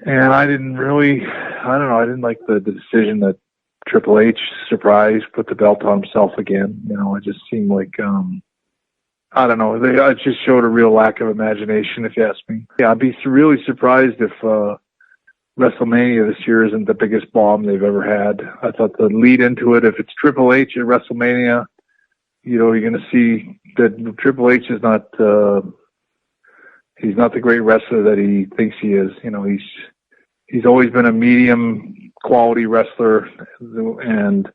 And I didn't like the decision that Triple H surprised, put the belt on himself again. It just seemed like, I don't know. It just showed a real lack of imagination, if you ask me. Yeah, I'd be really surprised if WrestleMania this year isn't the biggest bomb they've ever had. I thought the lead into it, if it's Triple H at WrestleMania, you're going to see that Triple H is not, he's not the great wrestler that he thinks he is. He's always been a medium quality wrestler, and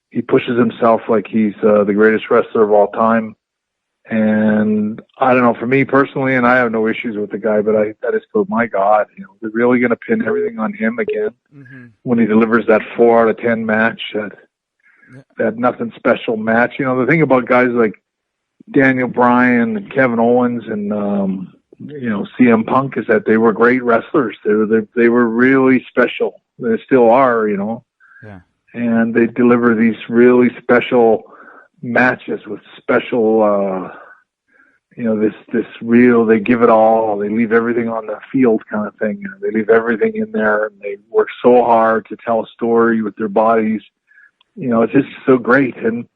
he pushes himself like he's the greatest wrestler of all time. And I don't know, for me personally, and I have no issues with the guy, but I just go, my God, they're really going to pin everything on him again when he delivers that 4 out of 10 match, that nothing special match. The thing about guys like Daniel Bryan and Kevin Owens and CM Punk is that they were great wrestlers. They were really special. They still are, Yeah. And they deliver these really special matches with special, they give it all. They leave everything on the field kind of thing. They leave everything in there, and they work so hard to tell a story with their bodies. It's just so great. And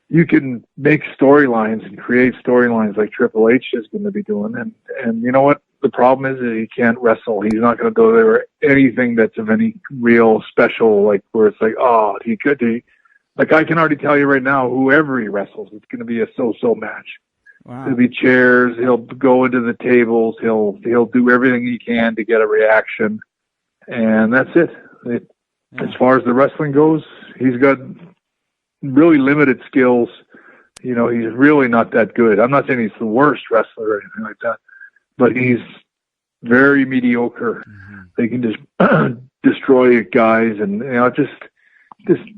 you can make storylines and create storylines like Triple H is going to be doing. And you know what? The problem is that he can't wrestle. He's not going to deliver anything that's of any real special, like where it's like, oh, like I can already tell you right now, whoever he wrestles, it's going to be a so-so match. Wow. There'll be chairs. He'll go into the tables. He'll do everything he can to get a reaction. And that's it. As far as the wrestling goes, he's got really limited skills. He's really not that good. I'm not saying he's the worst wrestler or anything like that, but he's very mediocre. They can just destroy guys, and it just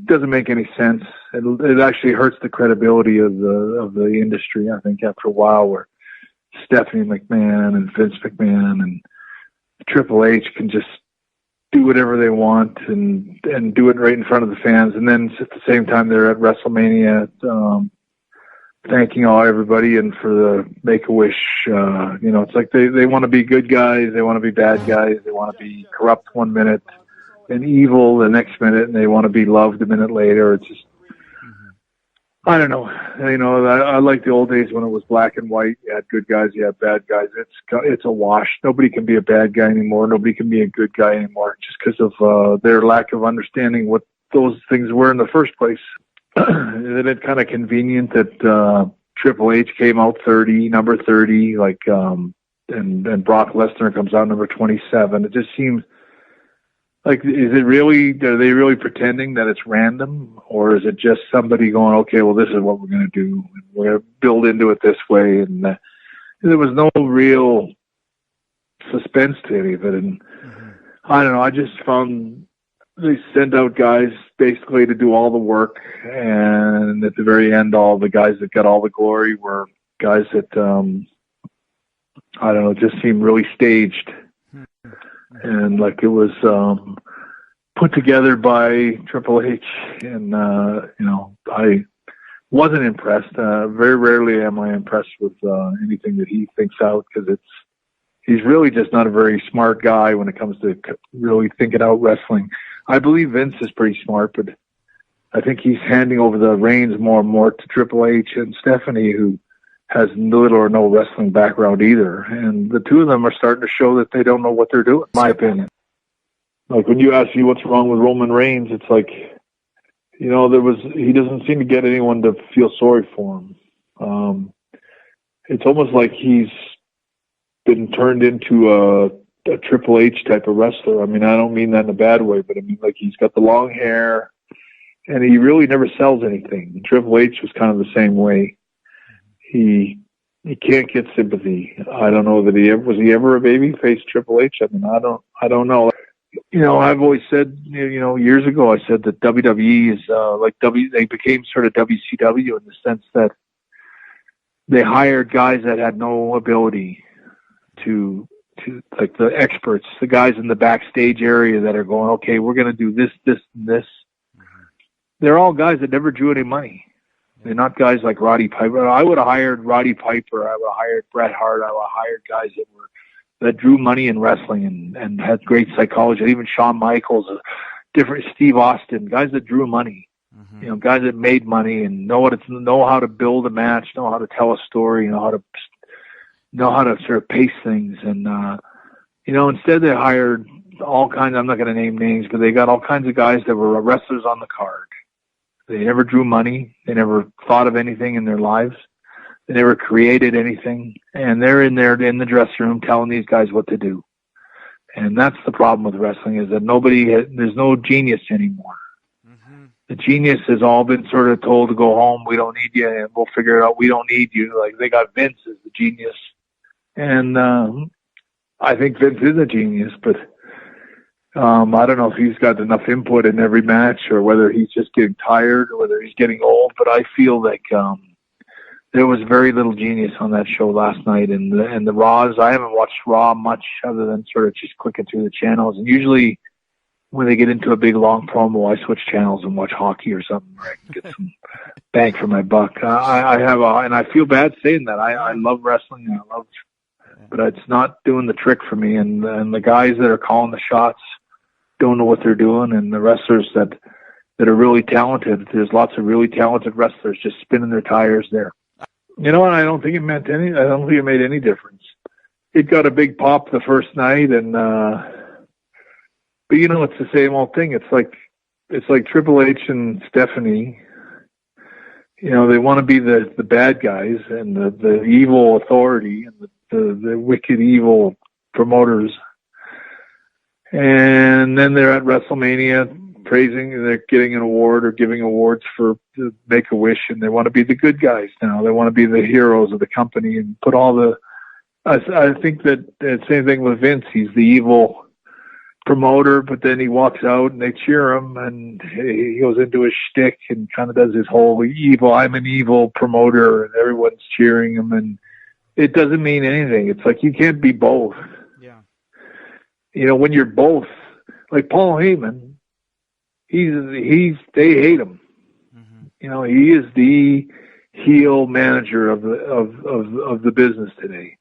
doesn't make any sense. It actually hurts the credibility of the industry, I think, after a while, where Stephanie McMahon and Vince McMahon and Triple H can just do whatever they want and do it right in front of the fans. And then at the same time, they're at WrestleMania, thanking everybody and for the Make-A-Wish. It's like they want to be good guys. They want to be bad guys. They want to be corrupt one minute and evil the next minute, and they want to be loved a minute later. It's just, I don't know. I like the old days when it was black and white. You had good guys, you had bad guys. It's a wash. Nobody can be a bad guy anymore. Nobody can be a good guy anymore just because of their lack of understanding what those things were in the first place. Isn't it kind of convenient that Triple H came out number 30, and Brock Lesnar comes out number 27? It just seems like, are they really pretending that it's random, or is it just somebody going, okay, well, this is what we're going to do, and we're going to build into it this way? And there was no real suspense to any of it. And I don't know, I just found they sent out guys basically to do all the work, and at the very end, all the guys that got all the glory were guys that, I don't know, just seemed really staged. And like it was put together by Triple H, and I wasn't impressed. Very rarely am I impressed with anything that he thinks out, because he's really just not a very smart guy when it comes to really thinking out wrestling. I believe Vince is pretty smart, but I think he's handing over the reins more and more to Triple H and Stephanie, who has little or no wrestling background either. And the two of them are starting to show that they don't know what they're doing, in my opinion. Like when you ask me what's wrong with Roman Reigns, it's like, he doesn't seem to get anyone to feel sorry for him. It's almost like he's been turned into a Triple H type of wrestler. I mean, I don't mean that in a bad way, but I mean, like, he's got the long hair and he really never sells anything. Triple H was kind of the same way. He can't get sympathy. I don't know that was he ever a babyface, Triple H? I mean, I don't know. I've always said, years ago, I said that WWE is they became sort of WCW in the sense that they hired guys that had no ability to like the experts, the guys in the backstage area that are going, okay, we're going to do this, this, and this. They're all guys that never drew any money. They're not guys like Roddy Piper. I would have hired Roddy Piper. I would have hired Bret Hart. I would have hired guys that were that drew money in wrestling and had great psychology. Even Shawn Michaels, different Steve Austin, guys that drew money. You know, guys that made money and know how to build a match, know how to tell a story, know how to sort of pace things. And you know, instead they hired all kinds. I'm not going to name names, but they got all kinds of guys that were wrestlers on the card. They never drew money. They never thought of anything in their lives. They never created anything. And they're in there in the dressing room telling these guys what to do. And that's the problem with wrestling, is that there's no genius anymore. The genius has all been sort of told to go home. We don't need you, and we'll figure it out. We don't need you. Like, they got Vince as the genius. And I think Vince is a genius, but I don't know if he's got enough input in every match, or whether he's just getting tired, or whether he's getting old. But I feel like there was very little genius on that show last night. And the Raws, I haven't watched Raw much other than sort of just clicking through the channels. And usually when they get into a big long promo, I switch channels and watch hockey or something where I can get some bang for my buck. And I feel bad saying that. I love wrestling. But it's not doing the trick for me. And the guys that are calling the shots don't know what they're doing. And the wrestlers that are really talented, there's lots of really talented wrestlers just spinning their tires there. You know what? I don't think it made any difference. It got a big pop the first night, but you know, it's the same old thing. It's like Triple H and Stephanie. You know, they want to be the bad guys and the evil authority and the wicked evil promoters. And then they're at WrestleMania praising, and they're getting an award or giving awards for Make-A-Wish, and they want to be the good guys now. They want to be the heroes of the company and put all the. I think that the same thing with Vince. He's the evil promoter, but then he walks out and they cheer him, and he goes into his shtick and kind of does his whole evil. I'm an evil promoter, and everyone's cheering him, and it doesn't mean anything. It's like you can't be both. Yeah. You know, when you're both, like Paul Heyman, they hate him. You know, he is the heel manager of the business today.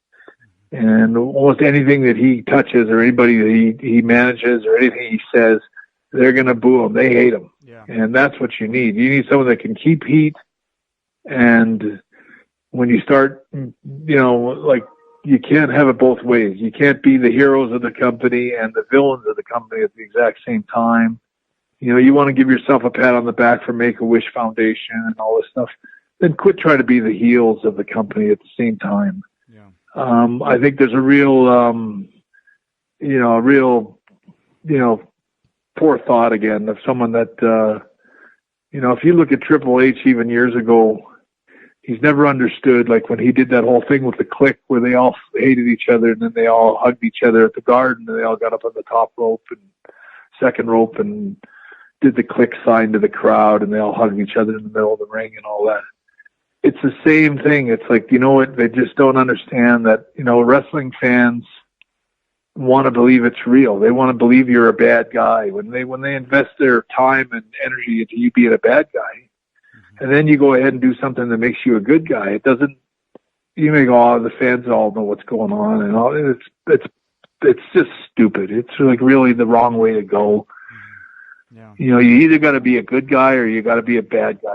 And almost anything that he touches, or anybody that he manages, or anything he says, they're going to boo him. They hate him. Yeah. And that's what you need. You need someone that can keep heat. And when you start, you know, like, you can't have it both ways. You can't be the heroes of the company and the villains of the company at the exact same time. You know, you want to give yourself a pat on the back for Make-A-Wish Foundation and all this stuff. Then quit trying to be the heels of the company at the same time. I think there's a real forethought again of someone that, you know, if you look at Triple H even years ago, he's never understood, like when he did that whole thing with the Clique where they all hated each other and then they all hugged each other at the Garden and they all got up on the top rope and second rope and did the Clique sign to the crowd and they all hugged each other in the middle of the ring and all that. It's the same thing. It's like, you know what, they just don't understand that, you know, wrestling fans want to believe it's real. They want to believe you're a bad guy. When they invest their time and energy into you being a bad guy, and then you go ahead and do something that makes you a good guy, it doesn't, you may go, oh, the fans all know what's going on, and all. It's just stupid. It's like really the wrong way to go. Yeah. You know, you either got to be a good guy or you got to be a bad guy.